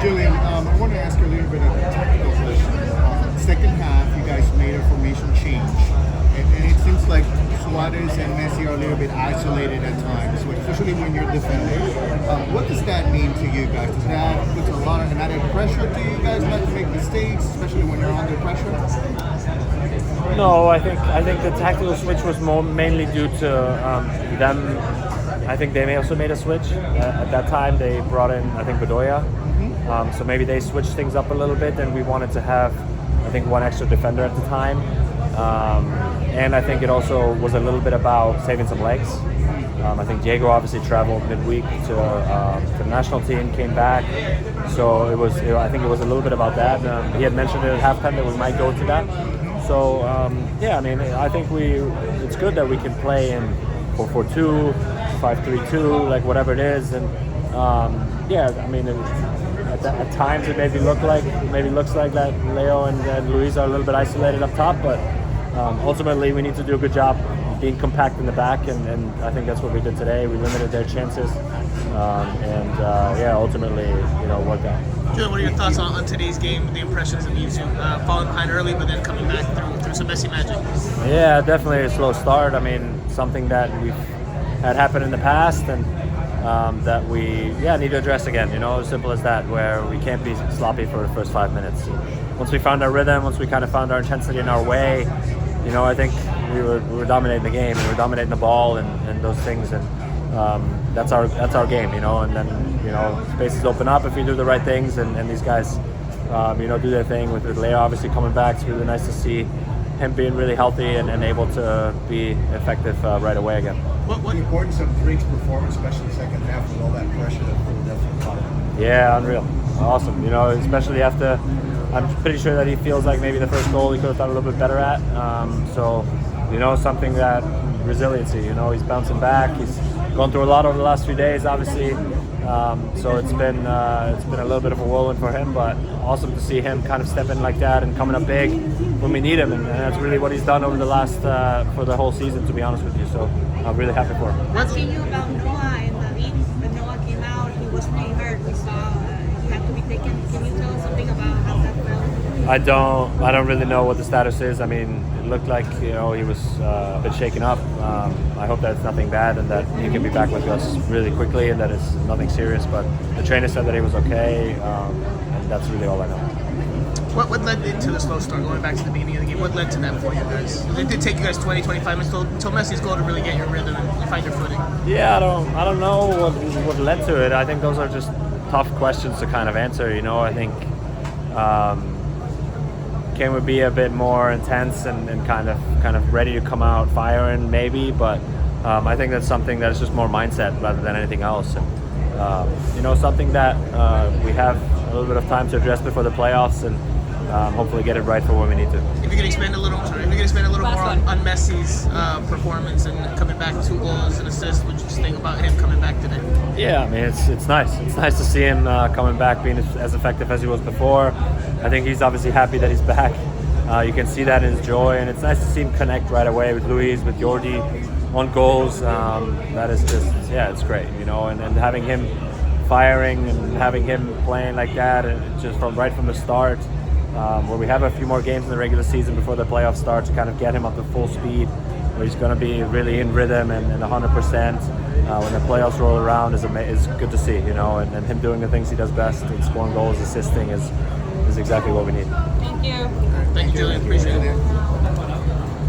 Julian, I want to ask you a little bit of a technical question. Second half, you guys made a formation change, and it seems like Suarez and Messi are a little bit isolated at times, especially when you're defending. What does that mean to you guys? Does that put a lot of added pressure to you guys not to make mistakes, especially when you're under pressure? No, I think the tactical switch was mainly due to them. I think they also made a switch. At that time, they brought in, I think, Bedoya. So maybe they switched things up a little bit, and we wanted to have, I think, one extra defender at the time. And I think it also was a little bit about saving some legs. I think Diego obviously traveled midweek to the national team, came back. So it was, I think it was a little bit about that. He had mentioned it at halftime that we might go to that. So yeah, I mean, I think it's good that we can play in 4-4-2, 5-3-2, like whatever it is. And yeah, I mean, at times it looks like that Leo and Luis are a little bit isolated up top, but ultimately we need to do a good job being compact in the back, and I think that's what we did today. We limited their chances, and yeah, ultimately, worked out. Julian, what are your thoughts on today's game, the impressions of you two falling behind early, but then coming back through some Messi magic? Yeah, definitely a slow start. I mean, something that we've had happen in the past, and that we need to address again. As simple as that, where we can't be sloppy for the first 5 minutes. Once we found our rhythm, once we kind of found our intensity in our way, I think we were dominating the game. We were dominating the ball and those things, and that's our game. And then spaces open up if we do the right things, and these guys do their thing. With Leo obviously coming back, it's really nice to see him being really healthy and able to be effective right away again. What the importance of Drake's performance, especially second half with all that pressure that Philadelphia caught? Yeah, unreal, awesome. Especially after, I'm pretty sure that he feels like maybe the first goal he could have done a little bit better at. So something that resiliency. He's bouncing back. He's gone through a lot over the last few days, obviously. So it's been a little bit of a whirlwind for him, but awesome to see him kind of step in like that and coming up big when we need him, and that's really what he's done over the last for the whole season, to be honest with you. So I'm really happy for him. Asking you about Noah and David. When Noah came out, he was pretty hurt. We saw he had to be taken. Can you tell us something about how that felt? I don't really know what the status is. I mean, it looked like he was a bit shaken up. I hope that it's nothing bad and that he can be back with us really quickly and that it's nothing serious. But the trainer said that he was okay, and that's really all I know. What led into the slow start? Going back to the beginning of the game, what led to that for you guys? It did take you guys 20, 25 minutes until Messi's goal to really get your rhythm and find your footing. Yeah, I don't know what led to it. I think those are just tough questions to kind of answer. I think. Can we be a bit more intense and kind of ready to come out firing maybe, but I think that's something that's just more mindset rather than anything else, and something that we have a little bit of time to address before the playoffs and hopefully get it right for when we need to. If you could expand a little more on Messi's performance and coming back 2 goals and assists, what you just think about him coming back today? Yeah, I mean it's nice. It's nice to see him coming back, being as effective as he was before. I think he's obviously happy that he's back. You can see that in his joy, and it's nice to see him connect right away with Luis, with Jordi, on goals. That is just, it's great, and having him firing and having him playing like that, and just right from the start, where we have a few more games in the regular season before the playoffs start to kind of get him up to full speed, where he's going to be really in rhythm and 100%. When the playoffs roll around is good to see, and him doing the things he does best, and scoring goals, assisting is exactly what we need. Thank you. Thank you, Julian. Appreciate it.